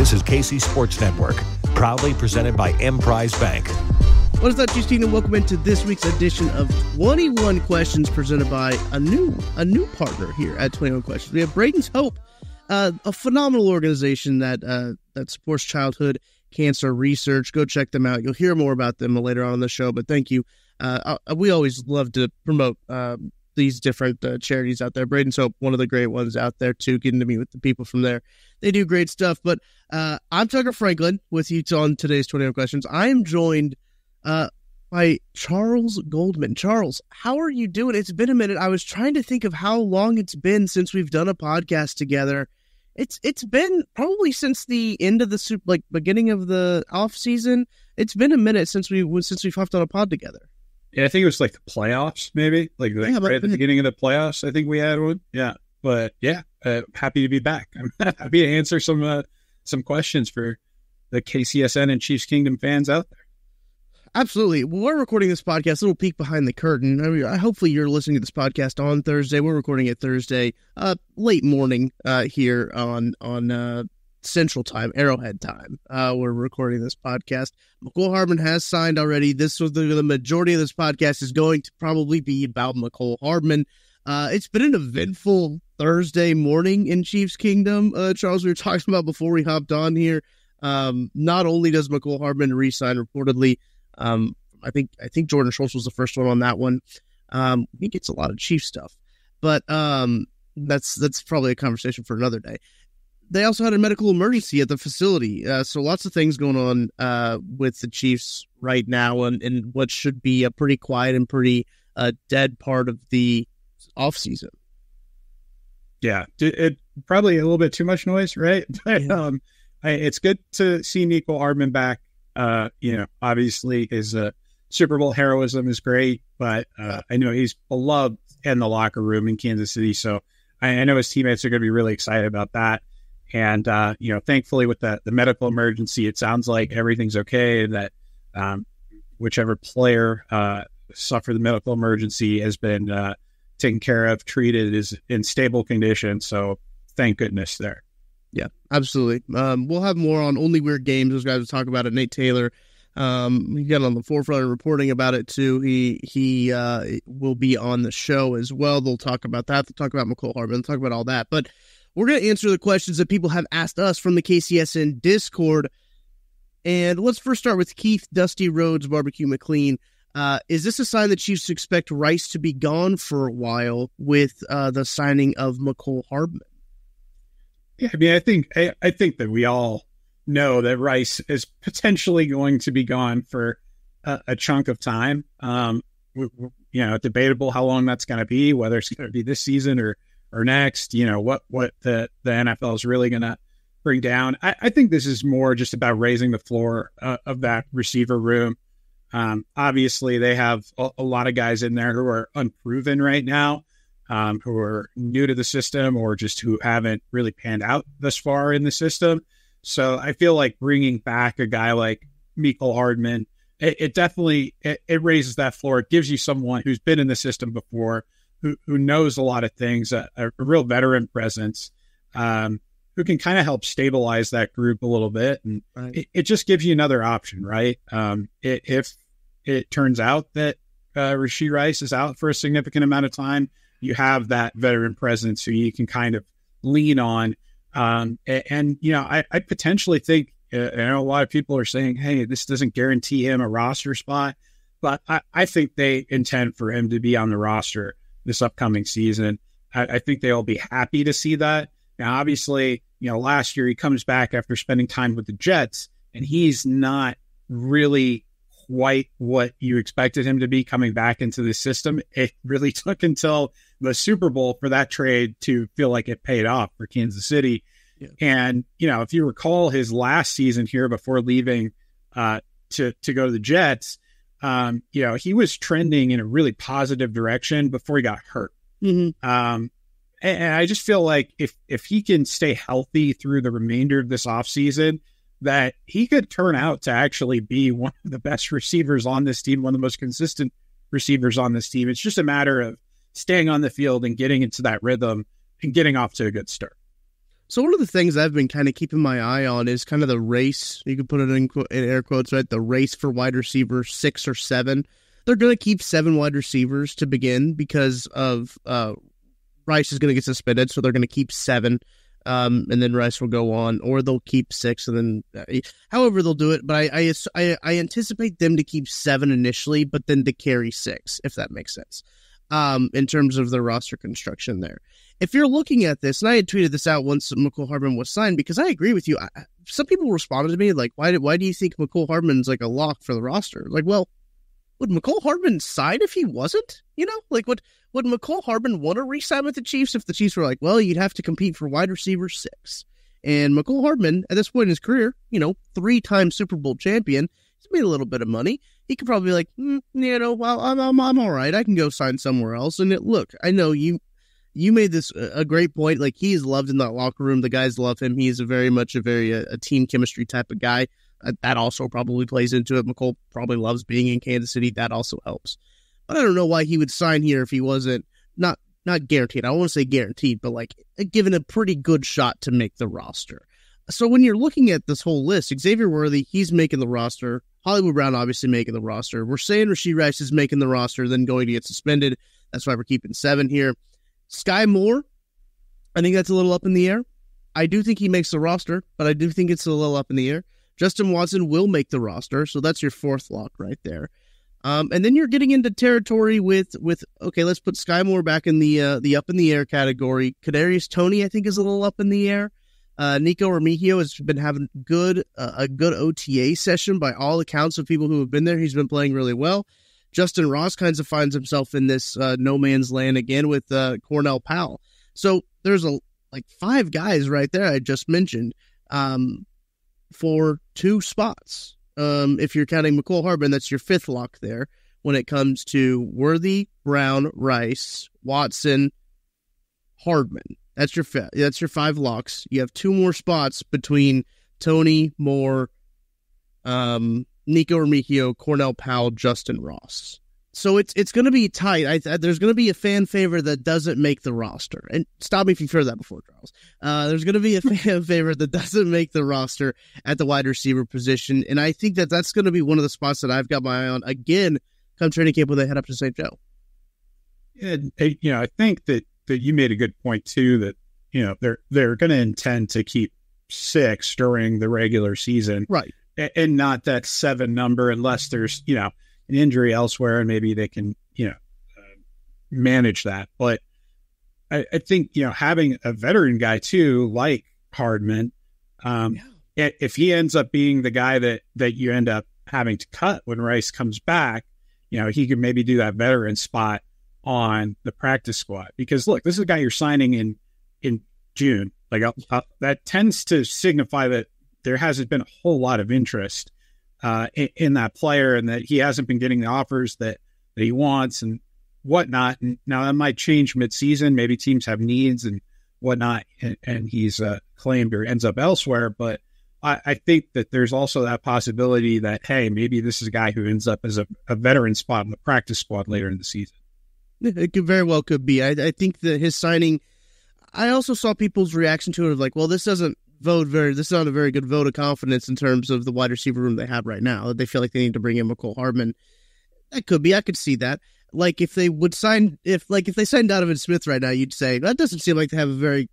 This is KC Sports Network, proudly presented by Emprise Bank. What is up, Chiefs team, and welcome into this week's edition of 21 Questions presented by a new partner here at 21 Questions. We have Braden's Hope, a phenomenal organization that supports childhood cancer research. Go check them out. You'll hear more about them later on in the show, but thank you. We always love to promote these different charities out there. Braden's Hope, one of the great ones out there too, getting to meet with the people from there. They do great stuff. But I'm Tucker Franklin with you on today's 21 Questions. I am joined by Charles Goldman. Charles, how are you doing? It's been a minute. I was trying to think of how long it's been since we've done a podcast together. It's been probably since the end of the beginning of the off season. It's been a minute since we've hopped on a pod together. Yeah, I think it was like the playoffs, maybe right at the beginning of the playoffs. I think we had one. Yeah, but yeah, happy to be back. I'm happy to answer some questions for the KCSN and Chiefs Kingdom fans out there. Absolutely. Well, we're recording this podcast, a little peek behind the curtain. I mean, hopefully you're listening to this podcast on Thursday. We're recording it Thursday, late morning here on Central Time, Arrowhead Time. We're recording this podcast. Mecole Hardman has signed already. This was the majority of this podcast is going to probably be about Mecole Hardman. It's been an eventful Thursday morning in Chiefs Kingdom. Charles, we were talking about before we hopped on here. Not only does Mecole Hardman re-sign reportedly, I think Jordan Schultz was the first one on that one. He gets a lot of Chief stuff, but that's probably a conversation for another day. They also had a medical emergency at the facility, so lots of things going on with the Chiefs right now, and what should be a pretty quiet and pretty dead part of the off season. Yeah, it probably a little bit too much noise, right? But, yeah. It's good to see Mecole Hardman back. Obviously his Super Bowl heroism is great, but I know he's beloved in the locker room in Kansas City. So I know his teammates are going to be really excited about that. And, thankfully with the medical emergency, it sounds like everything's okay, and that whichever player suffered the medical emergency has been taken care of, treated, is in stable condition. So thank goodness there. Yeah, absolutely. We'll have more on Only Weird Games. Those guys will talk about it. Nate Taylor, he got on the forefront of reporting about it too. He will be on the show as well. They'll talk about that. They'll talk about Mecole Hardman. They'll talk about all that. But we're going to answer the questions that people have asked us from the KCSN Discord. And let's first start with Keith Dusty Rhodes Barbecue McLean. Is this a sign that Chiefs expect Rice to be gone for a while with the signing of Mecole Hardman? Yeah, I mean, I think that we all know that Rice is potentially going to be gone for a chunk of time. Debatable how long that's going to be, whether it's going to be this season or next. What the NFL is really going to bring down. I think this is more just about raising the floor of that receiver room. Obviously, they have a lot of guys in there who are unproven right now. Who are new to the system or just who haven't really panned out thus far in the system. So I feel like bringing back a guy like Mecole Hardman, it definitely raises that floor. It gives you someone who's been in the system before, who knows a lot of things, a real veteran presence, who can kind of help stabilize that group a little bit. And right. it just gives you another option, right? If it turns out that Rashee Rice is out for a significant amount of time, you have that veteran presence who you can kind of lean on. I potentially think, I know a lot of people are saying, hey, this doesn't guarantee him a roster spot, but I think they intend for him to be on the roster this upcoming season. I think they'll be happy to see that. Now, obviously, last year he comes back after spending time with the Jets, and he's not really quite what you expected him to be coming back into the system. It really took until the Super Bowl for that trade to feel like it paid off for Kansas City. Yeah. And, if you recall his last season here before leaving to go to the Jets, he was trending in a really positive direction before he got hurt. Mm-hmm. And I just feel like if he can stay healthy through the remainder of this offseason, that he could turn out to actually be one of the best receivers on this team, one of the most consistent receivers on this team. It's just a matter of staying on the field and getting into that rhythm and getting off to a good start. So one of the things I've been kind of keeping my eye on is kind of the race. You can put it in air quotes, right? The race for wide receiver 6 or 7. They're going to keep 7 wide receivers to begin because of Rice is going to get suspended, so they're going to keep 7, and then Rice will go on, or they'll keep 6, and then however they'll do it. But I anticipate them to keep 7 initially, but then to carry 6, if that makes sense, in terms of the roster construction there. If you're looking at this, and I had tweeted this out once Mecole Hardman was signed, because I agree with you. Some people responded to me like, why do you think Mecole Hardman's like a lock for the roster? Like, well, would Mecole Hardman sign if he wasn't? You know, like would Mecole Hardman want to re-sign with the Chiefs if the Chiefs were like, well, you'd have to compete for wide receiver 6? And Mecole Hardman, at this point in his career, 3-time Super Bowl champion, he's made a little bit of money. He could probably be like, well, I'm all right. I can go sign somewhere else. And look, I know you made this a great point. Like, he is loved in that locker room. The guys love him. He is very much a team chemistry type of guy. That also probably plays into it. Mecole probably loves being in Kansas City. That also helps. But I don't know why he would sign here if he wasn't not guaranteed. I don't want to say guaranteed, but like given a pretty good shot to make the roster. So when you're looking at this whole list, Xavier Worthy, he's making the roster. Hollywood Brown obviously making the roster. We're saying Rashee Rice is making the roster, then going to get suspended. That's why we're keeping 7 here. Sky Moore, I think that's a little up in the air. I do think he makes the roster, but I do think it's a little up in the air. Justin Watson will make the roster, so that's your 4th lock right there. And then you're getting into territory with okay, let's put Sky Moore back in the up in the air category. Kadarius Toney, I think, is a little up in the air. Nico Remigio has been having a good OTA session by all accounts of people who have been there. He's been playing really well. Justin Ross kind of finds himself in this no man's land again with Cornell Powell. So there's 5 guys right there I just mentioned for 2 spots. If you're counting Mecole Hardman, that's your 5th lock there when it comes to Worthy, Brown, Rice, Watson, Hardman. That's your 5 locks. You have 2 more spots between Toney, Moore, Nico Remigio, Cornell Powell, Justin Ross. So it's going to be tight. There's going to be a fan favorite that doesn't make the roster. And stop me if you've heard that before, Charles. There's going to be a fan favorite that doesn't make the roster at the wide receiver position. And I think that's going to be one of the spots that I've got my eye on, again, come training camp when they head up to St. Joe. And, I think that you made a good point, too, that, they're going to intend to keep 6 during the regular season. Right. And not that 7 number unless there's, an injury elsewhere and maybe they can, manage that. But I think, having a veteran guy too, like Hardman, if he ends up being the guy that you end up having to cut when Rice comes back, he could maybe do that veteran spot on the practice squad. Because look, this is a guy you're signing in June. Like that tends to signify that there hasn't been a whole lot of interest in that player, and that he hasn't been getting the offers that he wants and whatnot. And now that might change midseason. Maybe teams have needs and whatnot, and he's claimed or ends up elsewhere. But I think that there's also that possibility that, hey, maybe this is a guy who ends up as a veteran spot in the practice squad later in the season. It could be. I think that his signing, I also saw people's reaction to it of like, well, this is not a very good vote of confidence in terms of the wide receiver room they have right now. They feel like they need to bring in Mecole Hardman. That could be. I could see that. Like if they signed Donovan Smith right now, you'd say that doesn't seem like they have a very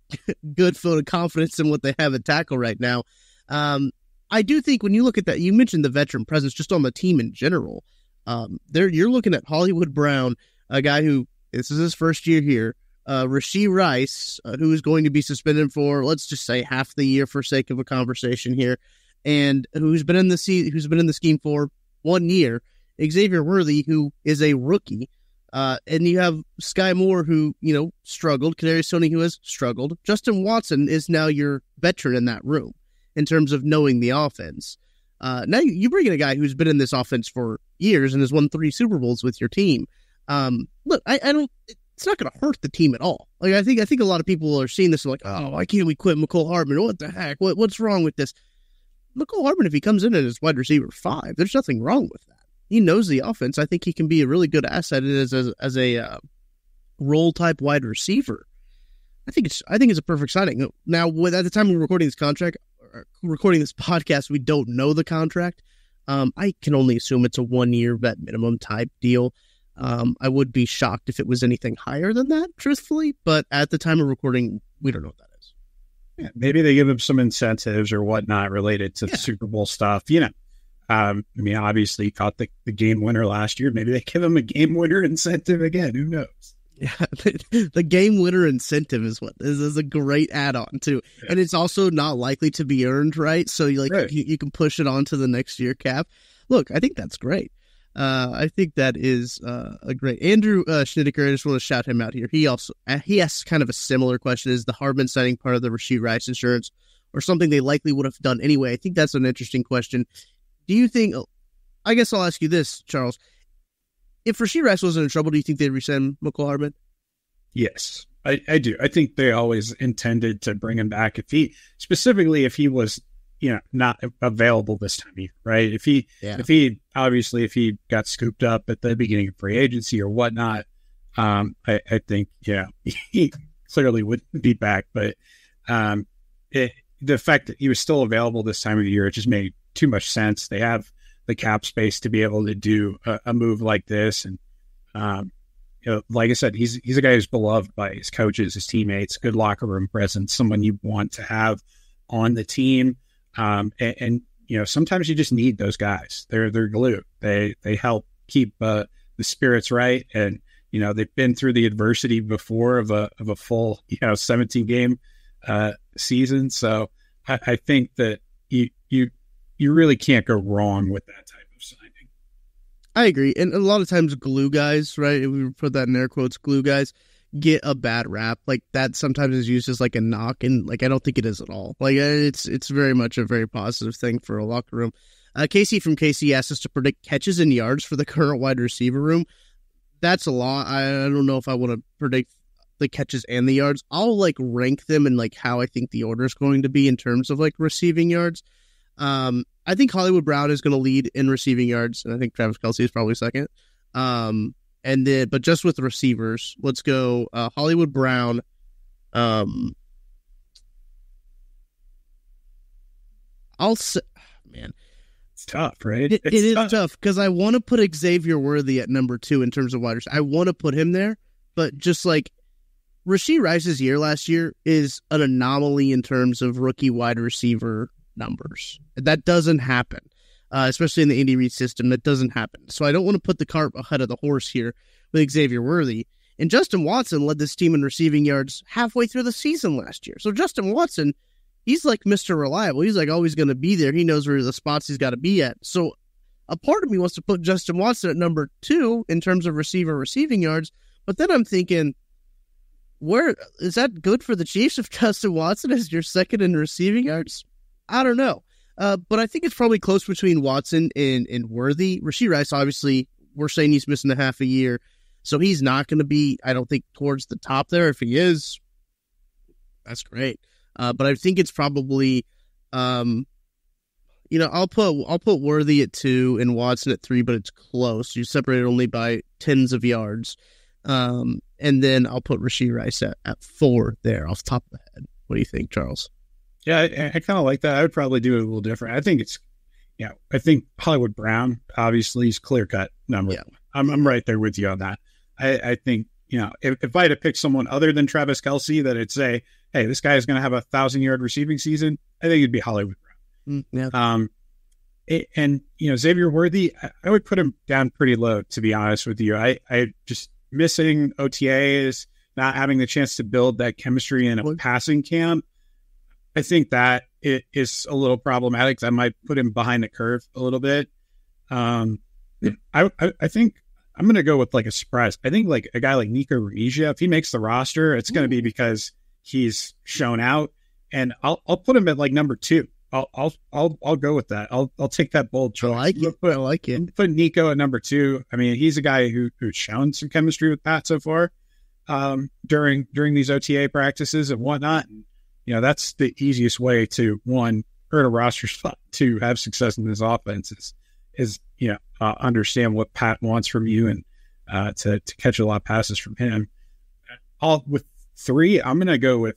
good vote of confidence in what they have at tackle right now. I do think when you look at that, you mentioned the veteran presence just on the team in general. You're looking at Hollywood Brown, a guy who this is his first year here. Rashee Rice, who is going to be suspended for, let's just say, half the year for sake of a conversation here, and who's been in the scheme for 1 year. Xavier Worthy, who is a rookie, and you have Sky Moore, who struggled. Kadarius Toney, who has struggled. Justin Watson is now your veteran in that room in terms of knowing the offense. Now you bring in a guy who's been in this offense for years and has won 3 Super Bowls with your team. Look, I don't. It's not going to hurt the team at all. Like I think a lot of people are seeing this and like, oh, why can't we quit Mecole Hardman? What the heck? What's wrong with this? Mecole Hardman, if he comes in as wide receiver 5, there's nothing wrong with that. He knows the offense. I think he can be a really good asset as a role type wide receiver. I think it's a perfect signing. Now, at the time we're recording this podcast, we don't know the contract. I can only assume it's a 1-year vet minimum type deal. I would be shocked if it was anything higher than that, truthfully. But at the time of recording, we don't know what that is. Yeah, maybe they give him some incentives or whatnot related to the Super Bowl stuff. I mean, obviously he caught the game winner last year. Maybe they give him a game winner incentive again. Who knows? Yeah, the game winner incentive is a great add-on too, and it's also not likely to be earned, right? So you can push it on to the next year cap. Look, I think that's great. I think that is a great. Andrew Schneider, I just want to shout him out here. He asks kind of a similar question: is the Hardman signing part of the Rashee Rice insurance, or something they likely would have done anyway? I think that's an interesting question. Do you think? I guess I'll ask you this, Charles. If Rashee Rice wasn't in trouble, do you think they'd rescind Mecole Hardman? Yes, I do. I think they always intended to bring him back if he was, not available this time of year, right? If he got scooped up at the beginning of free agency or whatnot, I think, he clearly wouldn't be back. But the fact that he was still available this time of the year, it just made too much sense. They have the cap space to be able to do a move like this. And, like I said, he's a guy who's beloved by his coaches, his teammates, good locker room presence, someone you want to have on the team. And sometimes you just need those guys. They're glue. They help keep the spirits right. And, they've been through the adversity before of a full, 17 game season. So I think that you really can't go wrong with that type of signing. I agree. And a lot of times glue guys, right? If we put that in air quotes, glue guys get a bad rap. Like that sometimes is used as like a knock, and like I don't think it is at all. Like it's very much a very positive thing for a locker room. Casey from KC asked us to predict catches and yards for the current wide receiver room. That's a lot. I don't know if I want to predict the catches and the yards. I'll like rank them and like how I think the order is going to be in terms of like receiving yards. I think Hollywood Brown is going to lead in receiving yards, and I think Travis Kelce is probably second. But just with the receivers, let's go Hollywood Brown. I'll say, man, it's tough, right? It is tough because I want to put Xavier Worthy at number 2 in terms of wide receivers. I want to put him there, but just like Rashee Rice's year last year is an anomaly in terms of rookie wide receiver numbers. That doesn't happen, especially in the Andy Reid system. That doesn't happen. So I don't want to put the cart ahead of the horse here with Xavier Worthy. And Justin Watson led this team in receiving yards halfway through the season last year. So Justin Watson, he's like Mr. Reliable. He's like always going to be there. He knows where the spots he's got to be at. So a part of me wants to put Justin Watson at number 2 in terms of receiving yards. But then I'm thinking, where is that good for the Chiefs if Justin Watson is your second in receiving yards? I don't know. But I think it's probably close between Watson and Worthy. Rashee Rice, obviously, we're saying he's missing a half a year. So he's not going to be, I don't think, towards the top there. If he is, that's great. But I think it's probably, I'll put Worthy at 2 and Watson at 3, but it's close. You're separated only by tens of yards. And then I'll put Rashee Rice at 4 there off the top of the head. What do you think, Charles? Yeah, I kind of like that. I would probably do it a little different. I think I think Hollywood Brown, obviously, is clear-cut number 1. I'm right there with you on that. I think, if I had to pick someone other than Travis Kelce that I'd say, hey, this guy is going to have 1,000-yard receiving season, I think it'd be Hollywood Brown. Xavier Worthy, I would put him down pretty low, to be honest with you. I just missing OTAs, not having the chance to build that chemistry in a passing camp. I think that it is a little problematic. I might put him behind the curve a little bit. I think I'm going to go with like a surprise. I think like a guy like Nico Regia, if he makes the roster, it's going to be because he's shown out, and I'll put him at like number 2. I'll go with that. I'll take that bold choice. I like it. Put Nico at number 2. I mean, he's a guy who's shown some chemistry with Pat so far during these OTA practices and whatnot. That's the easiest way to, 1, earn a roster spot, 2, have success in this offense is understand what Pat wants from you and to catch a lot of passes from him. All with 3, I'm going to go with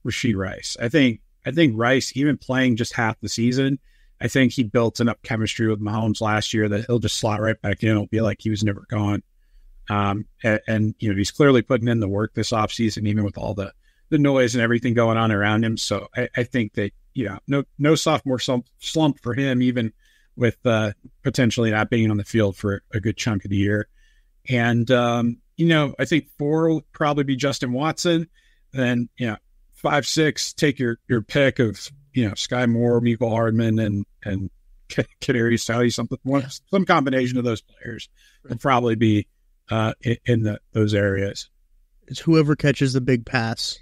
Rashee Rice. I think Rice, even playing just half the season, I think he built enough chemistry with Mahomes last year that he'll just slot right back in. It'll be like he was never gone. And he's clearly putting in the work this offseason, even with all the noise and everything going on around him. So I think that, no sophomore slump for him, even with potentially not being on the field for a good chunk of the year. And, I think 4 will probably be Justin Watson. Then, 5, 6, take your pick of, Sky Moore, Mecole Hardman, and Kadarius Toney, some combination of those players will probably be in those areas. It's whoever catches the big pass.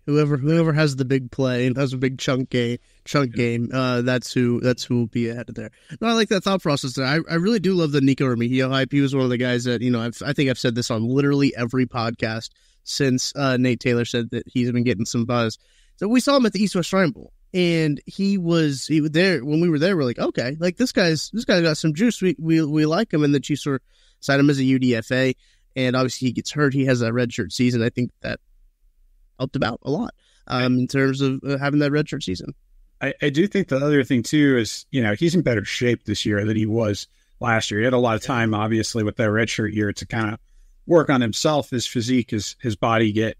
Whoever has the big play and has a big chunk game. That's who will be ahead of there. No, I like that thought process. I really do love the Nico Remigio hype. He was one of the guys that I think I've said this on literally every podcast since Nate Taylor said that he's been getting some buzz. So we saw him at the East West Shrine Bowl, and he was there when we were there. We're like, okay, like this guy's got some juice. We like him, and the Chiefs signed him as a UDFA, and obviously he gets hurt. He has that redshirt season. I think that helped him out a lot in terms of having that redshirt season. I do think the other thing too is, he's in better shape this year than he was last year. He had a lot of time, obviously, with that redshirt year to kind of work on himself, his physique, his body, get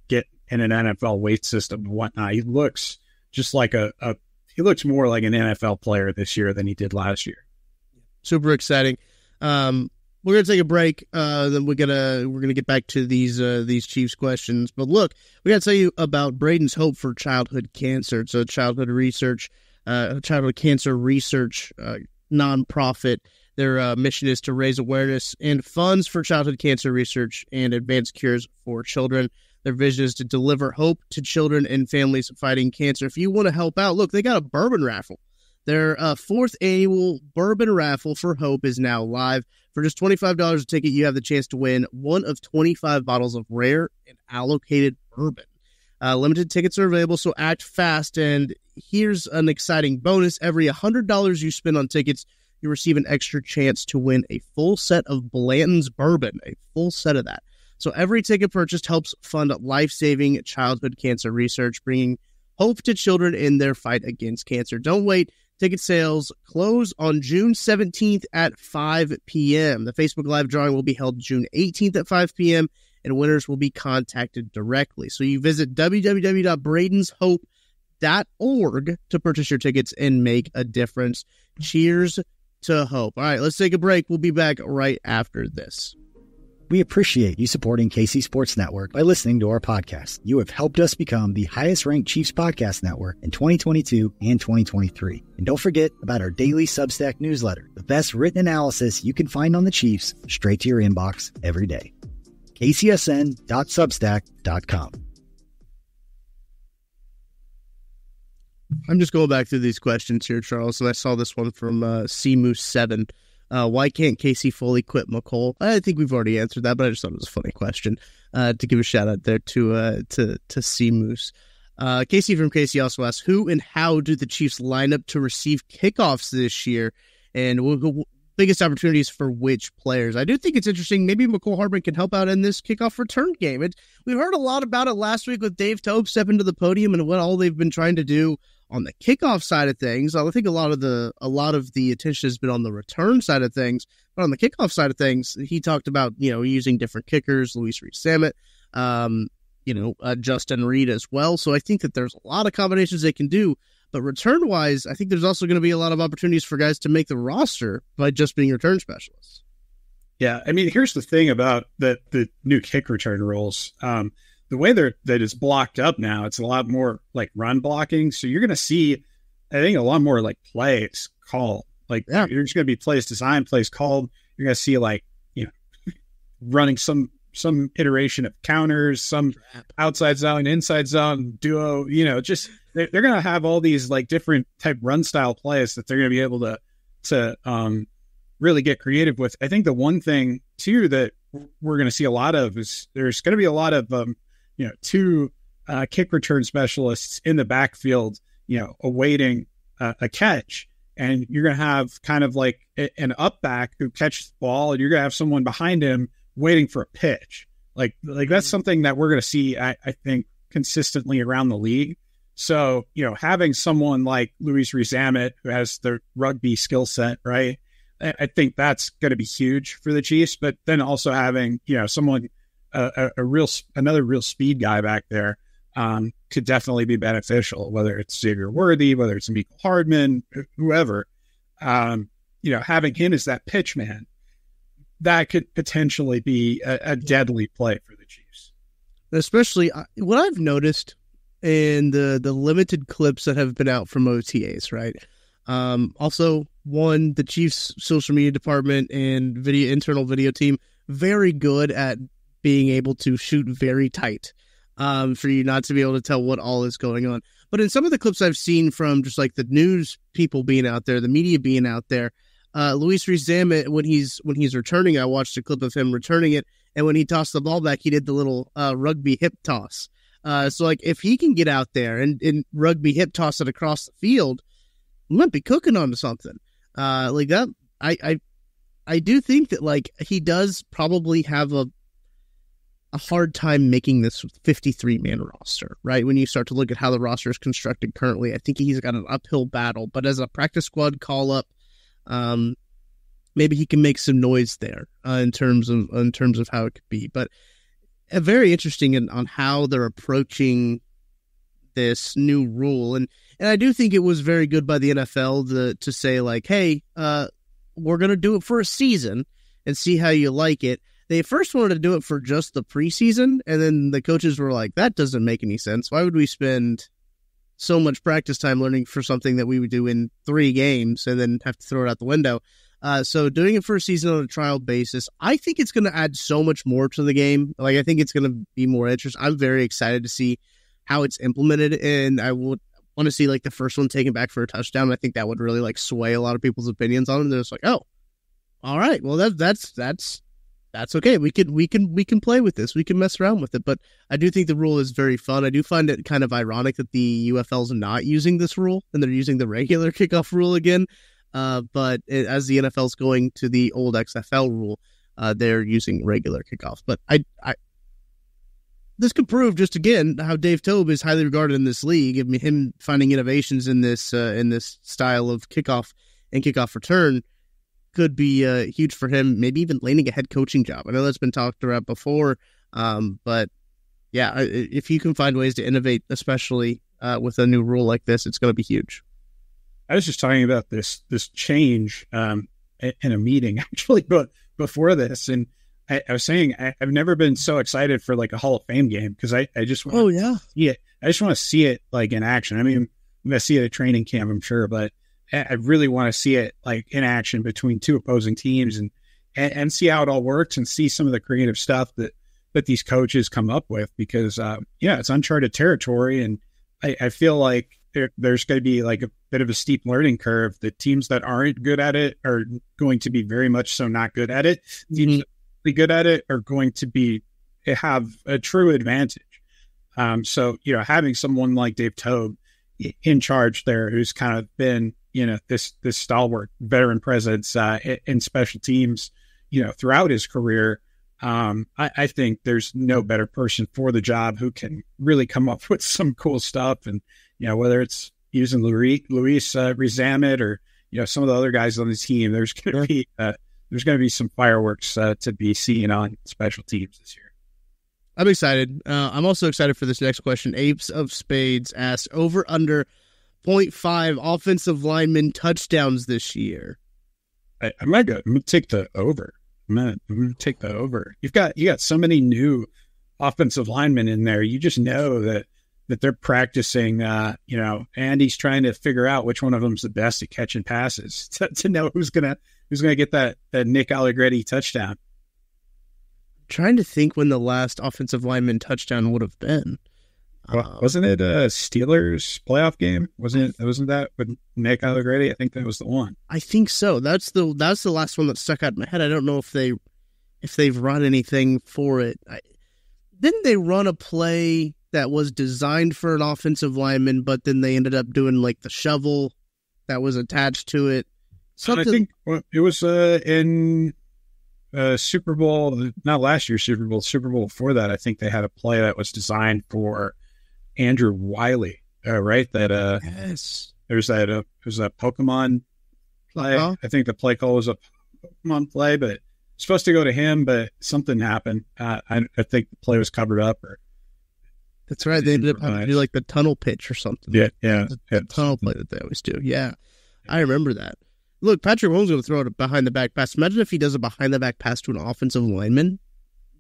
in an NFL weight system and whatnot. He looks just like he looks more like an NFL player this year than he did last year. Super exciting. We're gonna take a break. Then we're gonna get back to these Chiefs questions. But look, we gotta tell you about Braden's Hope for Childhood Cancer. It's a childhood cancer research nonprofit. Their mission is to raise awareness and funds for childhood cancer research and advanced cures for children. Their vision is to deliver hope to children and families fighting cancer. If you want to help out, look, they got a bourbon raffle. Their 4th annual bourbon raffle for Hope is now live. For just $25 a ticket, you have the chance to win one of 25 bottles of rare and allocated bourbon. Limited tickets are available, so act fast. And here's an exciting bonus. Every $100 you spend on tickets, you receive an extra chance to win a full set of Blanton's bourbon, a full set of that. So every ticket purchased helps fund life-saving childhood cancer research, bringing hope to children in their fight against cancer. Don't wait. Ticket sales close on June 17th at 5 p.m. The Facebook Live drawing will be held June 18th at 5 p.m., and winners will be contacted directly. So you visit www.bradenshope.org to purchase your tickets and make a difference. Cheers to hope. All right, let's take a break. We'll be back right after this. We appreciate you supporting KC Sports Network by listening to our podcast. You have helped us become the highest-ranked Chiefs podcast network in 2022 and 2023. And don't forget about our daily Substack newsletter, the best written analysis you can find on the Chiefs straight to your inbox every day. kcsn.substack.com. I'm just going back through these questions here, Charles, and I saw this one from CMoose7. Why can't Casey fully quit Mecole? I think we've already answered that, but I just thought it was a funny question to give a shout out there to C Moose. Casey from Casey also asks, who and how do the Chiefs line up to receive kickoffs this year, and biggest opportunities for which players? I do think it's interesting. Maybe Mecole Hardman can help out in this kickoff return game. We heard a lot about it last week with Dave Tope stepping to the podium and what all they've been trying to do on the kickoff side of things. I think a lot of the attention has been on the return side of things, but on the kickoff side of things, he talked about, using different kickers, Luis Reed-Sammet, Justin Reed as well. So I think that there's a lot of combinations they can do, but return wise, I think there's also going to be a lot of opportunities for guys to make the roster by just being return specialists. Yeah. I mean, here's the thing about the new kick return rules. The way that it's blocked up now, it's a lot more like run blocking. So you're going to see, I think, a lot more like plays called. Like there's going to be plays designed, plays called. You're going to see running some iteration of counters, some outside zone, inside zone, duo. Just they're going to have all these like different type run style plays that they're going to be able to really get creative with. I think the one thing too that we're going to see a lot of is there's going to be a lot of 2 kick return specialists in the backfield, awaiting a catch. And you're going to have kind of like an up back who catches the ball, and you're going to have someone behind him waiting for a pitch. Like that's something that we're going to see, I think, consistently around the league. So, having someone like Luis Rezamet, who has the rugby skill set, right? I think that's going to be huge for the Chiefs. But then also having, someone, another real speed guy back there could definitely be beneficial, whether it's Xavier Worthy, whether it's Mecole Hardman, whoever. Having him as that pitch man, that could potentially be a deadly play for the Chiefs. Especially what I've noticed in the limited clips that have been out from OTAs, right? Also, the Chiefs' social media department and internal video team, very good at being able to shoot very tight for you not to be able to tell what all is going on. But in some of the clips I've seen from just like the news people being out there, the media being out there, Luis Rezamet, when he's returning, I watched a clip of him returning it, and when he tossed the ball back, he did the little rugby hip toss. So like if he can get out there and rugby hip toss it across the field, we might be cooking onto something. Like that, I do think that like he does probably have a hard time making this 53-man roster, right? When you start to look at how the roster is constructed currently, I think he's got an uphill battle. But as a practice squad call up, maybe he can make some noise there in terms of how it could be. But very interesting on how they're approaching this new rule, and I do think it was very good by the NFL to say like, hey, we're going to do it for a season and see how you like it. They first wanted to do it for just the preseason, and then the coaches were like, that doesn't make any sense. Why would we spend so much practice time learning for something that we would do in 3 games and then have to throw it out the window? So doing it for a season on a trial basis, I think it's going to add so much more to the game. Like, I think it's going to be more interesting. I'm very excited to see how it's implemented, and I would want to see like the first one taken back for a touchdown. I think that would really like sway a lot of people's opinions on it. They're just like, oh, all right, well that's okay. We can play with this. We can mess around with it. But I do think the rule is very fun. I do find it kind of ironic that the UFL's not using this rule and they're using the regular kickoff rule again. But as the NFL's going to the old XFL rule, they're using regular kickoff. But I this could prove just again how Dave Toub is highly regarded in this league. I mean, him finding innovations in this style of kickoff and kickoff return could be huge for him, maybe even landing a head coaching job. I know that's been talked about before, but yeah, if you can find ways to innovate, especially with a new rule like this, it's going to be huge. I was just talking about this change in a meeting actually, but before this, and I was saying I've never been so excited for like a Hall of Fame game because I just want I just want to see it like in action. I mean, I'm going to see it at training camp, I'm sure, but I really want to see it like in action between 2 opposing teams and see how it all works and see some of the creative stuff that these coaches come up with because, it's uncharted territory. And I feel like there's going to be like a bit of a steep learning curve. The teams that aren't good at it are going to be very much so not good at it. Teams that are really good at it are going to have a true advantage. So, having someone like Dave Toub in charge there, who's kind of been, this stalwart veteran presence in special teams, throughout his career. I think there's no better person for the job who can really come up with some cool stuff. And, whether it's using Luis Rezamet or, some of the other guys on the team, there's going to be some fireworks to be seen on special teams this year. I'm excited. I'm also excited for this next question. Apes of Spades asks, over under 0.5 offensive lineman touchdowns this year. I'm going to take the over. I'm going to take the over. You got so many new offensive linemen in there. You just know that they're practicing, Andy's trying to figure out which one of them's the best at catching passes to know who's going to get that Nick Allegretti touchdown. Trying to think when the last offensive lineman touchdown would have been. Well, wasn't it a Steelers playoff game? Wasn't that with Nick Allegretti? I think that was the one. I think so. That's the last one that stuck out in my head. I don't know if they've run anything for it. Didn't they run a play that was designed for an offensive lineman, but then they ended up doing like the shovel that was attached to it? I think it was in Super Bowl, not last year's Super Bowl before that, I think they had a play that was designed for Andrew Wiley, right? That Yes. there's that Pokemon play. Uh-huh. I think the play call was a Pokemon play, but it's supposed to go to him, but something happened. I think the play was covered up. Or That's right. They ended up having to do like the tunnel pitch or something. yeah. The tunnel play that they always do. Yeah, I remember that. Look, Patrick Mahomes is going to throw it a behind-the-back pass. Imagine if he does a behind-the-back pass to an offensive lineman.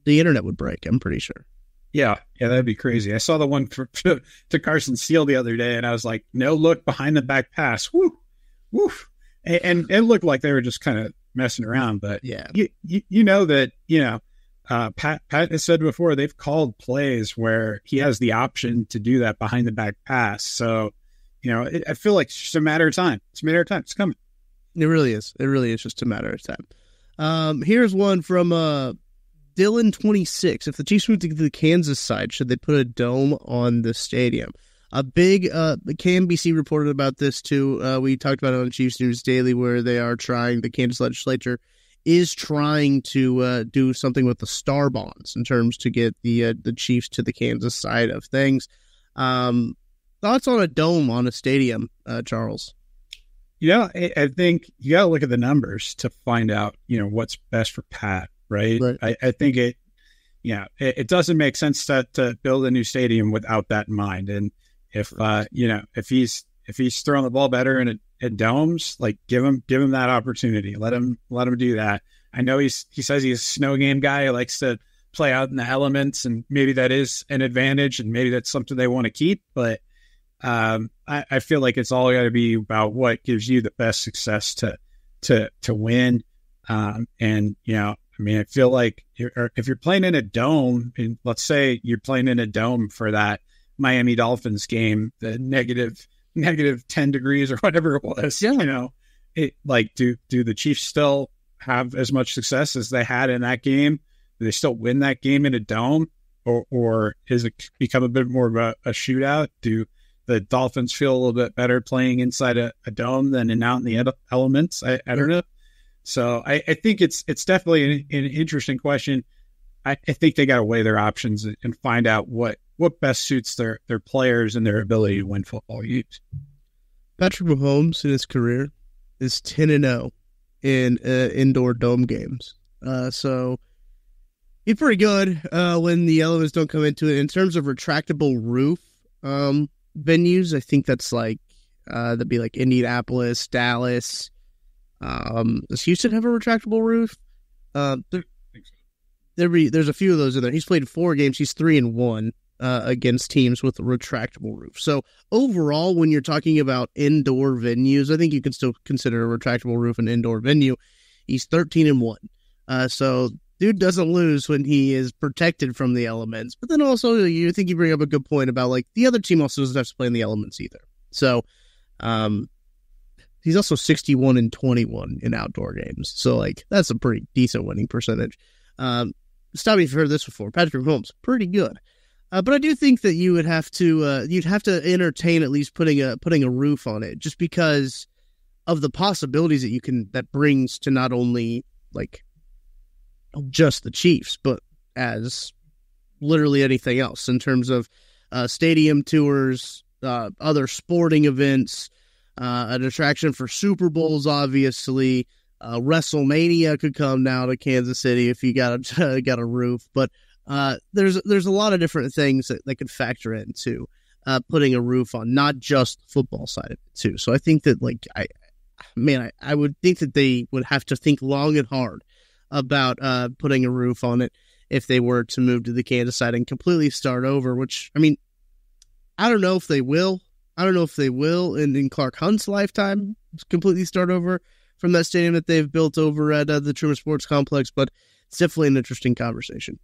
The internet would break, I'm pretty sure. Yeah, that'd be crazy. I saw the one to Carson Steele the other day, and I was like, no look, behind-the-back pass. Woo! And it looked like they were just kind of messing around. But yeah, you know that, Pat has said before, they've called plays where he has the option to do that behind-the-back pass. So, I feel like it's just a matter of time. It's a matter of time. It's coming. It really is. It really is just a matter of time. Here's one from Dylan26. If the Chiefs move to the Kansas side, should they put a dome on the stadium? A big KNBC reported about this too. We talked about it on Chiefs News Daily, where the Kansas legislature is trying to do something with the star bonds in terms to get the Chiefs to the Kansas side of things. Thoughts on a dome on a stadium, Charles? I think you got to look at the numbers to find out, what's best for Pat, right? I think it doesn't make sense to build a new stadium without that in mind. And if he's throwing the ball better in domes, like give him that opportunity. Let him do that. I know he says he's a snow game guy. He likes to play out in the elements, and maybe that is an advantage, and maybe that's something they want to keep. But I feel like it's all got to be about what gives you the best success to win. I feel like if you're playing in a dome, and let's say you're playing in a dome for that Miami Dolphins game, the negative 10 degrees or whatever it was, do the Chiefs still have as much success as they had in that game? Do they still win that game in a dome, or is it become a bit more of a shootout? Do the Dolphins feel a little bit better playing inside a dome than out in the elements? I don't know. So I think it's definitely an interesting question. I think they got to weigh their options and find out what best suits their players and their ability to win football games. Patrick Mahomes in his career is 10-0 in indoor dome games. So he's pretty good when the elements don't come into it. In terms of retractable roof venues, I think that's that'd be like Indianapolis, Dallas. Does Houston have a retractable roof? There's a few of those in there. He's played 4 games. He's 3-1 against teams with a retractable roof. So overall, when you're talking about indoor venues, I think you can still consider a retractable roof an indoor venue. He's 13-1. So dude doesn't lose when he is protected from the elements. But then also, you think you bring up a good point about the other team also doesn't have to play in the elements either. So, he's also 61-21 in outdoor games. So that's a pretty decent winning percentage. Stop me if you've heard this before. Patrick Mahomes, pretty good. But I do think that you would have to you'd have to entertain at least putting a roof on it, just because of the possibilities that brings to not only just the Chiefs, but as literally anything else in terms of stadium tours, other sporting events, an attraction for Super Bowls, obviously. WrestleMania could come now to Kansas City if you got a roof, but there's a lot of different things that could factor into putting a roof on, not just the football side of it too. So I think that I would think that they would have to think long and hard about putting a roof on it if they were to move to the Kansas side and completely start over, which, I don't know if they will. I don't know if they will in Clark Hunt's lifetime completely start over from that stadium that they've built over at the Truman Sports Complex, but it's definitely an interesting conversation.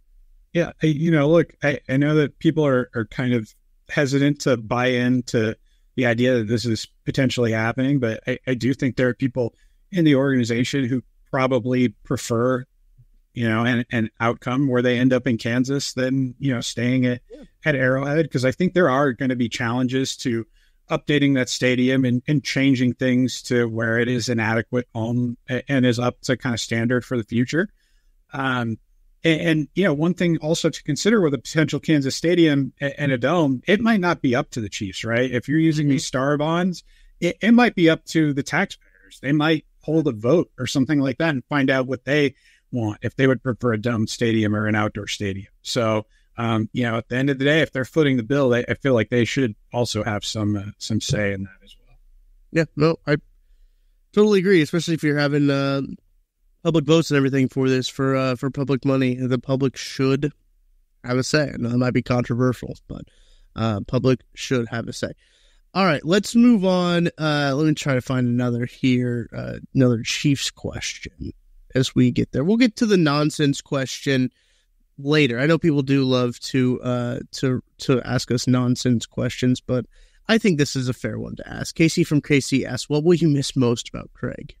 Yeah, look, I know that people are kind of hesitant to buy into the idea that this is potentially happening, but I do think there are people in the organization who probably prefer, an outcome where they end up in Kansas than, staying at Arrowhead, because I think there are going to be challenges to updating that stadium and changing things to where it is an adequate home and is up to kind of standard for the future. And one thing also to consider with a potential Kansas Stadium and a dome, it might not be up to the Chiefs, right? If you're using these star bonds, it might be up to the taxpayers. They might hold a vote or something like that and find out what they want, if they would prefer a dome stadium or an outdoor stadium. So, at the end of the day, if they're footing the bill, I feel like they should also have some say in that as well. Yeah, no, I totally agree, especially if you're having public votes and everything for this, for public money. The public should have a say. I know that might be controversial, but public should have a say. All right, let's move on. Let me try to find another Chiefs question as we get there. We'll get to the nonsense question later. I know people do love to ask us nonsense questions, but I think this is a fair one to ask. Casey from KC asks, what will you miss most about Craig?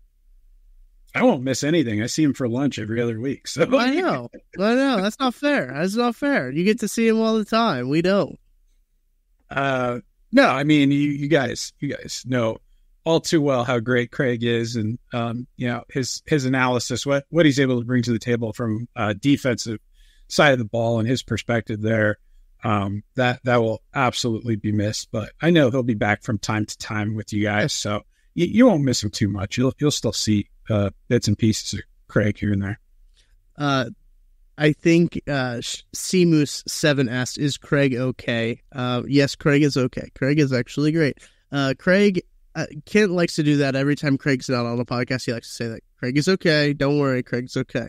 I won't miss anything. I see him for lunch every other week. So I know. That's not fair. That's not fair. You get to see him all the time. We don't. No, I mean, you guys know all too well how great Craig is, and his analysis, what he's able to bring to the table from defensive side of the ball and his perspective there. That will absolutely be missed. But I know he'll be back from time to time with you guys, so you won't miss him too much. You'll still see bits and pieces of Craig here and there. I think Seamoose7 asked, is Craig okay? Yes, Craig is okay. Craig is actually great. Craig, Kent likes to do that every time Craig's not on the podcast. He likes to say that Craig is okay. Don't worry, Craig's okay.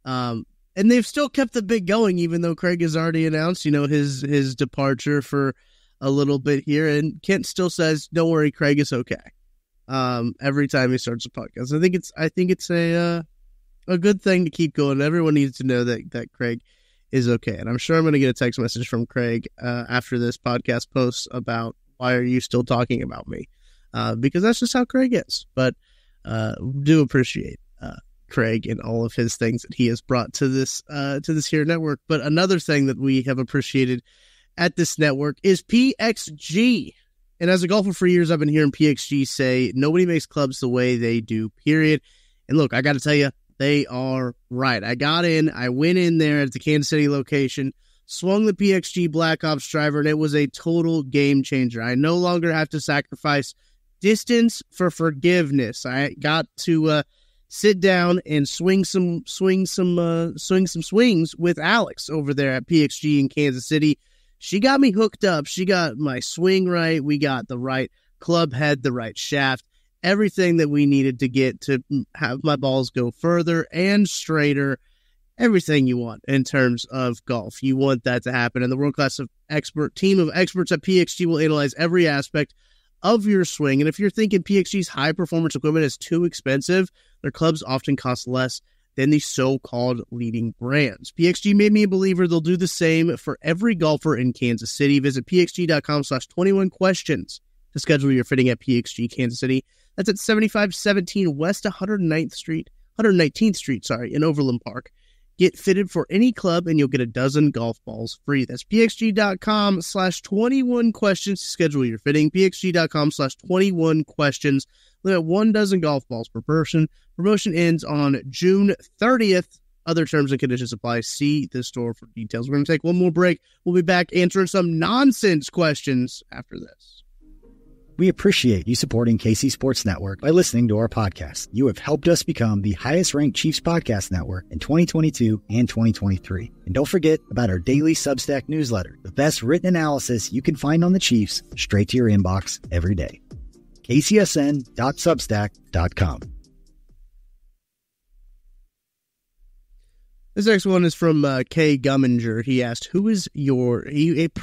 And they've still kept the bit going, even though Craig has already announced, his departure for a little bit here. And Kent still says, don't worry, Craig is okay. Every time he starts a podcast. I think it's a good thing to keep going. Everyone needs to know that Craig is okay. And I'm sure I'm going to get a text message from Craig after this podcast post about, why are you still talking about me? Because that's just how Craig is. But do appreciate Craig and all of his things that he has brought to this here network. But another thing that we have appreciated at this network is PXG. And as a golfer for years, I've been hearing PXG say, nobody makes clubs the way they do, period. And look, I got to tell you, they are right. I went in there at the Kansas City location, swung the PXG Black Ops driver, and it was a total game changer. I no longer have to sacrifice distance for forgiveness. I got to sit down and swing some swings with Alex over there at PXG in Kansas City. She got me hooked up. She got my swing right. We got the right club head, the right shaft, everything that we needed to get to have my balls go further and straighter. Everything you want in terms of golf. You want that to happen. And the world-class team of experts at PXG will analyze every aspect of your swing. And if you're thinking PXG's high-performance equipment is too expensive, their clubs often cost less than the so-called leading brands. PXG made me a believer. They'll do the same for every golfer in Kansas City. Visit pxg.com/21questions to schedule your fitting at PXG Kansas City. That's at 7517 West 119th Street in Overland Park. Get fitted for any club and you'll get a dozen golf balls free. That's pxg.com/21questions to schedule your fitting. pxg.com/21questions. Limit 1 dozen golf balls per person. Promotion ends on June 30th. Other terms and conditions apply. See the store for details. We're going to take one more break. We'll be back answering some nonsense questions after this. We appreciate you supporting KC Sports Network by listening to our podcast. You have helped us become the highest-ranked Chiefs podcast network in 2022 and 2023. And don't forget about our daily Substack newsletter, the best written analysis you can find on the Chiefs straight to your inbox every day. kcsn.substack.com. This next one is from Kay Gumminger. He asked, he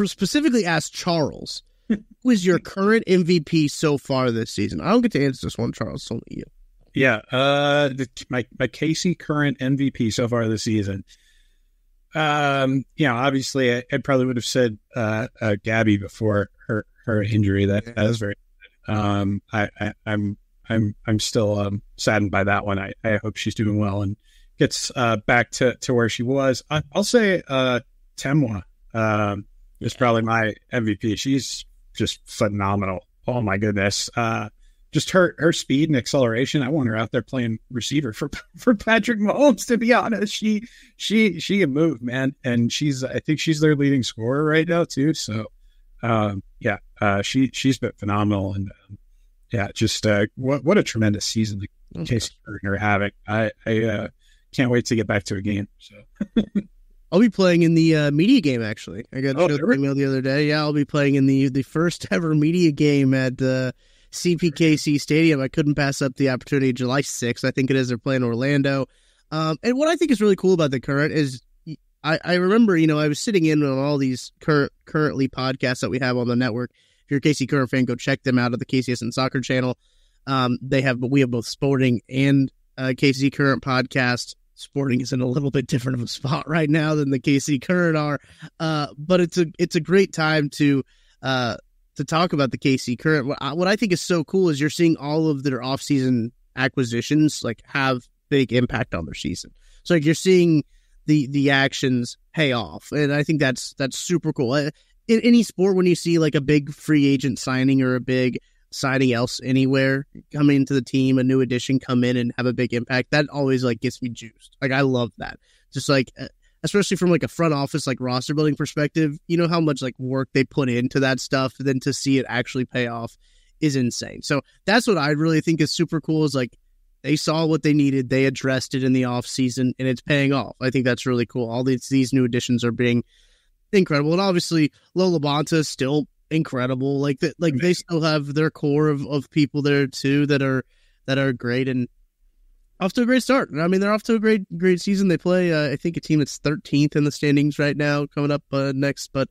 specifically asked Charles, who is your current MVP so far this season? I don't get to answer this one, Charles. It's only you. Yeah, my Casey current MVP so far this season. Obviously, I probably would have said Gabby before her injury. That was very. I'm still saddened by that one. I hope she's doing well and gets back to where she was. I'll say Temwa is probably my MVP. She's just phenomenal. Oh my goodness. just her speed and acceleration. I want her out there playing receiver for Patrick Mahomes. To be honest, she can move, man, and I think she's their leading scorer right now too. So, she's been phenomenal, and just what a tremendous season the Casey are having. I can't wait to get back to a game. So. I'll be playing in the media game, actually. I got a email the other day. Yeah, I'll be playing in the first ever media game at CPKC Stadium. I couldn't pass up the opportunity. July 6th, I think it is. They're playing Orlando. And what I think is really cool about the Current is I remember, I was sitting in on all these currently podcasts that we have on the network. If you're a KC Current fan, go check them out at the KCSN Soccer channel. We have both sporting and KC Current podcast. Sporting is in a little bit different of a spot right now than the KC Current are, but it's a great time to talk about the KC Current. What I think is so cool is you're seeing all of their offseason acquisitions like have big impact on their season. So like you're seeing the actions pay off, and I think that's super cool. In any sport, when you see like a big free agent signing or a big signing else anywhere coming into the team, a new addition come in and have a big impact, that always like gets me juiced. Like I love that. Just like especially from like a front office like roster building perspective, how much like work they put into that stuff, then to see it actually pay off is insane. So that's what I really think is super cool, is like they saw what they needed, they addressed it in the off season, and it's paying off. I think that's really cool. All these new additions are being incredible, and obviously Lola Bonta is still incredible. Like they still have their core of people there too that are great, and off to a great start. I mean, they're off to a great season. They play I think a team that's 13th in the standings right now, coming up next. But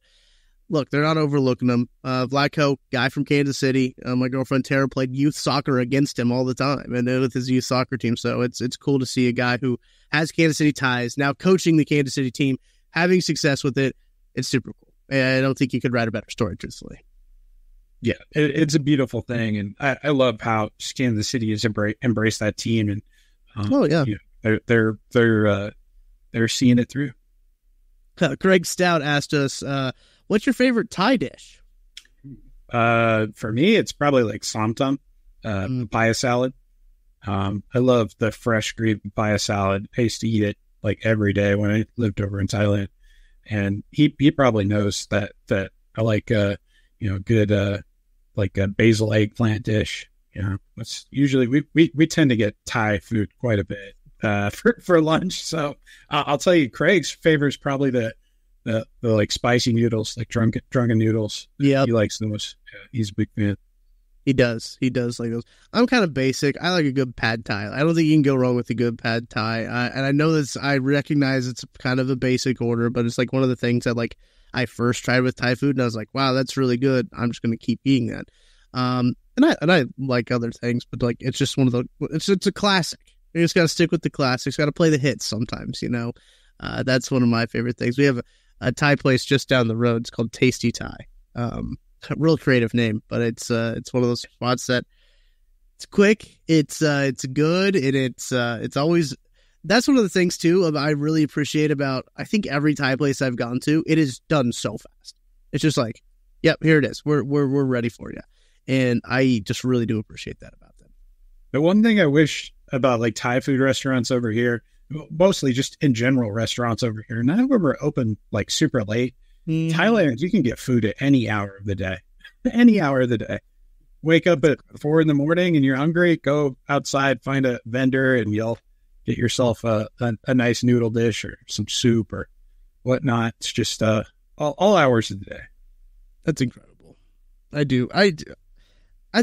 look, they're not overlooking them. Vlatko, guy from Kansas City. My girlfriend Tara played youth soccer against him all the time, and with his youth soccer team. So it's cool to see a guy who has Kansas City ties now coaching the Kansas City team, having success with it. It's super cool. I don't think you could write a better story, truthfully. Yeah, it's a beautiful thing, and I love how Kansas City has embraced that team, and they're seeing it through. Greg Stout asked us, "What's your favorite Thai dish?" For me, it's probably like somtam, papaya salad. I love the fresh green papaya salad. I used to eat it like every day when I lived over in Thailand. And he probably knows that I like good like a basil eggplant dish. It's usually we tend to get Thai food quite a bit for lunch. So I'll tell you, Craig's favorite is probably the like spicy noodles, like drunken noodles. Yeah, he likes those. Yeah, he's a big fan. He does like those. I'm kind of basic. I like a good pad thai. I don't think you can go wrong with a good pad thai. And I know this. I recognize it's kind of a basic order, but it's like one of the things that like I first tried with Thai food, and I was like, wow, that's really good. I'm just going to keep eating that. And I like other things, but like it's just one of the. It's a classic. You just got to stick with the classics. Got to play the hits sometimes. That's one of my favorite things. We have a Thai place just down the road. It's called Tasty Thai. Real creative name, but it's one of those spots that it's quick, it's good, and it's always. That's one of the things too I really appreciate about I think every Thai place I've gone to. It is done so fast. It's just like, yep, here it is. We're ready for you, and I just really do appreciate that about them. The one thing I wish about like Thai food restaurants over here, mostly just in general restaurants over here, none of them are open like super late. Thailand, you can get food at any hour of the day. Any hour of the day. Wake up at 4 a.m. and you're hungry, go outside, find a vendor, and you'll get yourself a nice noodle dish or some soup or whatnot. It's just all hours of the day. That's incredible. I do. I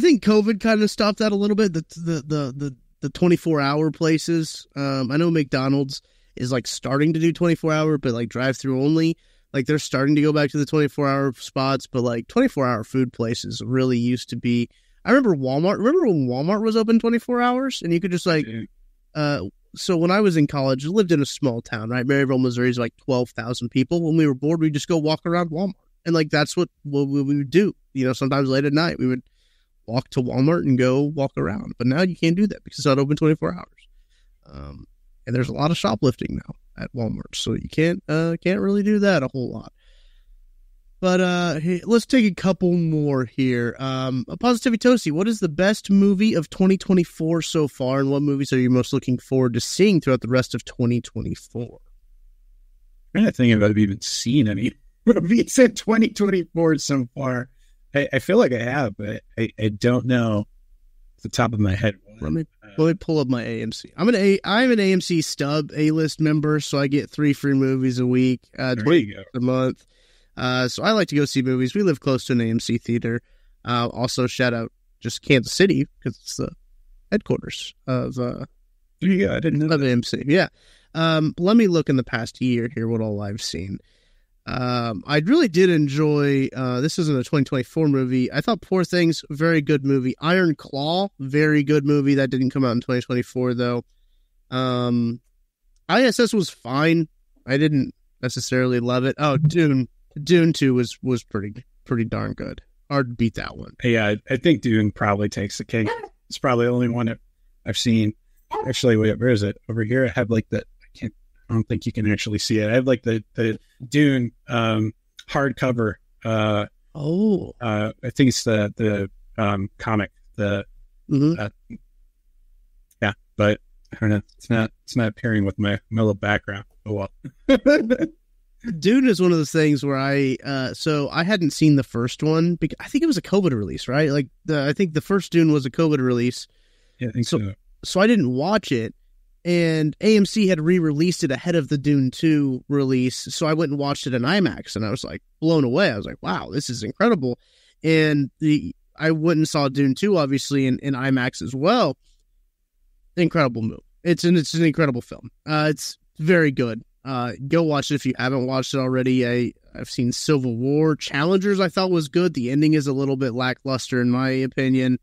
think COVID kind of stopped that a little bit. The 24-hour places. I know McDonald's is like starting to do 24-hour, but like drive-through only. Like they're starting to go back to the 24-hour spots, but like 24-hour food places really used to be. I remember Walmart. Remember when Walmart was open 24 hours and you could just like. So when I was in college, I lived in a small town, right? Maryville, Missouri is like 12,000 people. When we were bored, we'd just go walk around Walmart, and like that's what we would do. Sometimes late at night we would walk to Walmart and go walk around. But now you can't do that because it's not open 24 hours. And there's a lot of shoplifting now at Walmart, so you can't really do that a whole lot. But hey, let's take a couple more here. Positivity Toasty, what is the best movie of 2024 so far, and what movies are you most looking forward to seeing throughout the rest of 2024? I'm trying to think if I've even seen any movies in 2024 so far. I feel like I have, but I don't know off the top of my head. Let me pull up my AMC. I'm an AMC Stub A-list member, so I get 3 free movies a week, There you go. a month. So I like to go see movies. We live close to an AMC theater. Also, shout out just Kansas City because it's the headquarters of Yeah, I didn't know of AMC. Yeah. Let me look in the past year here what all I've seen. I really did enjoy, this isn't a 2024 movie. I thought Poor Things, very good movie. Iron Claw, very good movie. That didn't come out in 2024 though. ISS was fine. I didn't necessarily love it. Oh, Dune 2 was pretty darn good. Hard to beat that one. Yeah, I think Dune probably takes the cake. It's probably the only one that I've seen. Actually, wait, where is it? Over here, I have like I don't think you can actually see it. I have like the Dune hardcover. I think it's the comic. Yeah, but I don't know. It's not pairing with my little background. Oh well. Dune is one of those things where I hadn't seen the first one because I think it was a COVID release, right? Like I think the first Dune was a COVID release. Yeah, I think so. So I didn't watch it. And AMC had re-released it ahead of the Dune 2 release, so I went and watched it in IMAX, and I was like blown away. I was like, "Wow, this is incredible!" And I went and saw Dune 2, obviously in IMAX as well. Incredible movie. It's an incredible film. It's very good. Go watch it if you haven't watched it already. I've seen Civil War. Challengers I thought was good. The ending is a little bit lackluster in my opinion.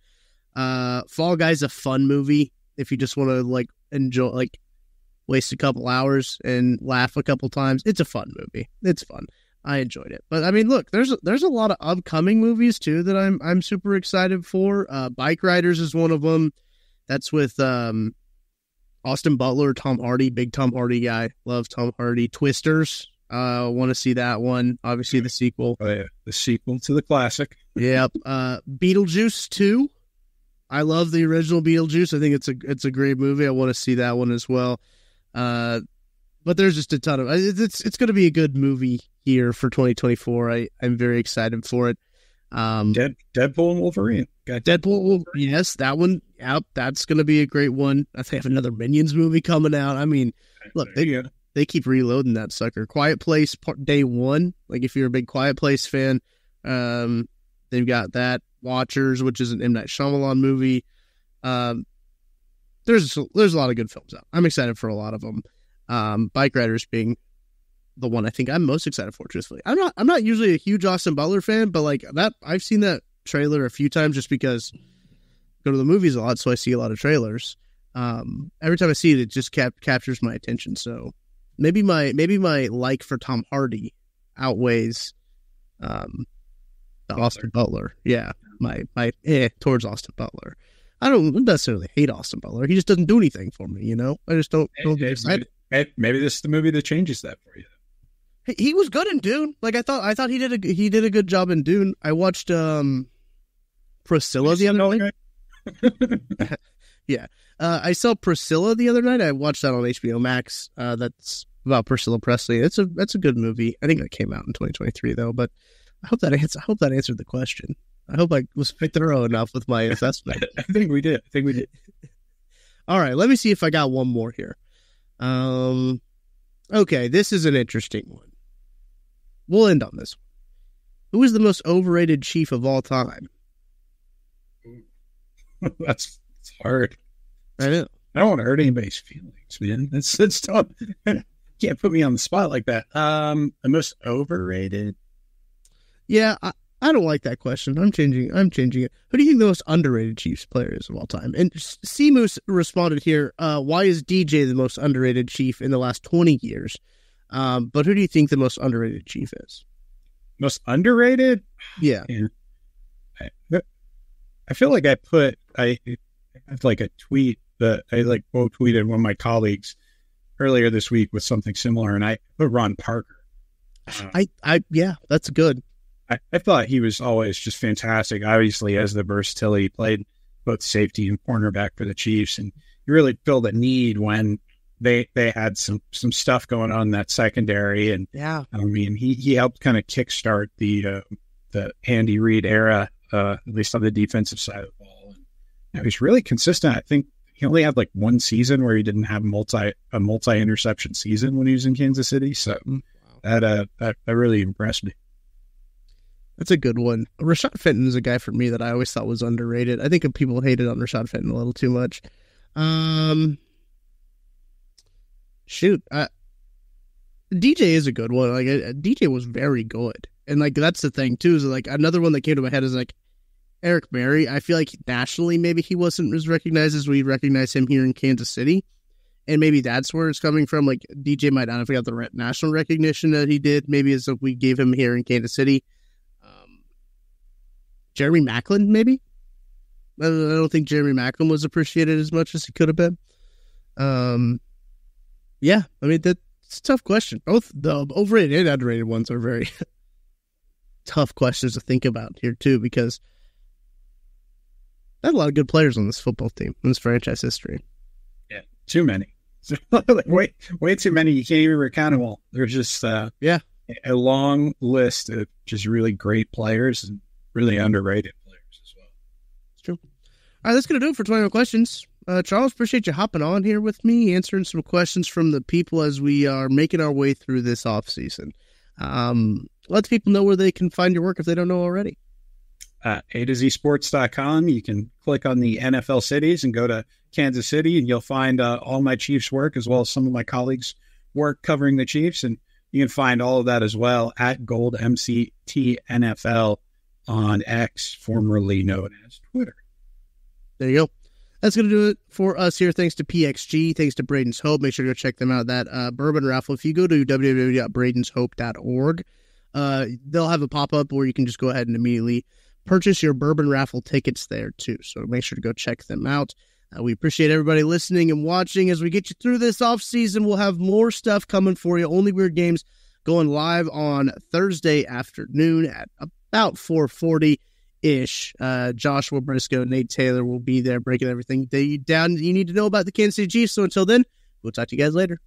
Fall Guy's a fun movie if you just want to enjoy, waste a couple hours and laugh a couple times. It's a fun movie. It's fun. I enjoyed it. But I mean, look, there's a lot of upcoming movies too that I'm super excited for. Bike Riders is one of them. That's with Austin Butler, Tom Hardy, big Tom Hardy guy. Love Tom Hardy. Twisters. Want to see that one. Obviously the sequel. Oh yeah, the sequel to the classic. Yep. Beetlejuice 2. I love the original Beetlejuice. I think it's a great movie. I want to see that one as well. But there's just a ton of it's going to be a good movie here for 2024. I'm very excited for it. Deadpool and Wolverine. Got Deadpool. Yes, that one. Yep, that's going to be a great one. I think they have another Minions movie coming out. I mean, look, they keep reloading that sucker. Quiet Place Day 1. Like if you're a big Quiet Place fan, they've got that. Watchers, which is an M. Night Shyamalan movie. There's a lot of good films out. I'm excited for a lot of them. Bike Riders being the one I think I'm most excited for, truthfully. I'm not usually a huge Austin Butler fan, but like that, I've seen that trailer a few times just because I go to the movies a lot, so I see a lot of trailers. Every time I see it, it just captures my attention. So maybe my like for Tom Hardy outweighs Austin Butler. Yeah. My towards Austin Butler. I don't necessarily hate Austin Butler. He just doesn't do anything for me, you know? I just don't get excited. Maybe this is the movie that changes that for you. He was good in Dune. Like I thought he did a good job in Dune. I watched Priscilla the other night. Yeah. I saw Priscilla the other night. I watched that on HBO Max. That's about Priscilla Presley. That's a good movie. I think that came out in 2023 though, but I hope that answered the question. I hope I was thorough enough with my assessment. I think we did. All right, let me see if I got one more here. Okay, this is an interesting one. We'll end on this one. Who is the most overrated chief of all time? That's hard. I know. I don't want to hurt anybody's feelings, man. It's tough. Can't put me on the spot like that. The most overrated. Yeah, I don't like that question. I'm changing it. Who do you think the most underrated Chiefs player is of all time? And Seamoose responded here, why is DJ the most underrated Chief in the last 20 years? But who do you think the most underrated Chief is? Most underrated? Yeah. I feel like I have like a tweet that I like quote tweeted one of my colleagues earlier this week with something similar, and I put Ron Parker. Yeah, that's good. I thought he was always just fantastic. Obviously, as the versatility, he played both safety and cornerback for the Chiefs, and he really filled a need when they had some stuff going on in that secondary. And yeah, I mean, he helped kind of kickstart the Andy Reid era, at least on the defensive side of the ball. And he's really consistent. I think he only had like one season where he didn't have a multi-interception season when he was in Kansas City. So that really impressed me. That's a good one. Rashad Fenton is a guy for me that I always thought was underrated. I think people hated on Rashad Fenton a little too much. DJ is a good one. Like DJ was very good, and like that's the thing too. Is like another one that came to my head is like Eric Berry. I feel like nationally maybe he wasn't as recognized as we recognize him here in Kansas City, and maybe that's where it's coming from. Like DJ might not have got the national recognition that he did. Maybe as if we gave him here in Kansas City. Jeremy Maclin, maybe. I don't think Jeremy Maclin was appreciated as much as he could have been. Yeah, I mean, that's a tough question. Both the overrated and underrated ones are very tough questions to think about here, too, because there's a lot of good players on this football team in this franchise history. Yeah, too many. Like, way too many. You can't even recount them all. There's just a long list of just really great players and really underrated players as well. It's true. All right, that's going to do it for 21 questions. Charles, appreciate you hopping on here with me, answering some questions from the people as we are making our way through this offseason. Let people know where they can find your work if they don't know already. A2Zsports.com. You can click on the NFL cities and go to Kansas City, and you'll find all my Chiefs work as well as some of my colleagues' work covering the Chiefs. And you can find all of that as well at GoldMCTNFL on X, formerly known as Twitter. There you go. That's going to do it for us here. Thanks to PXG. Thanks to Braden's Hope. Make sure to go check them out. That bourbon raffle, if you go to www.bradenshope.org, they'll have a pop-up where you can just go ahead and immediately purchase your bourbon raffle tickets there, too. So make sure to go check them out. We appreciate everybody listening and watching. As we get you through this offseason, we'll have more stuff coming for you. Only Weird Games going live on Thursday afternoon at about 4:40-ish. Joshua Briscoe, Nate Taylor will be there breaking everything down you need to know about the Kansas City Chiefs. So until then, we'll talk to you guys later.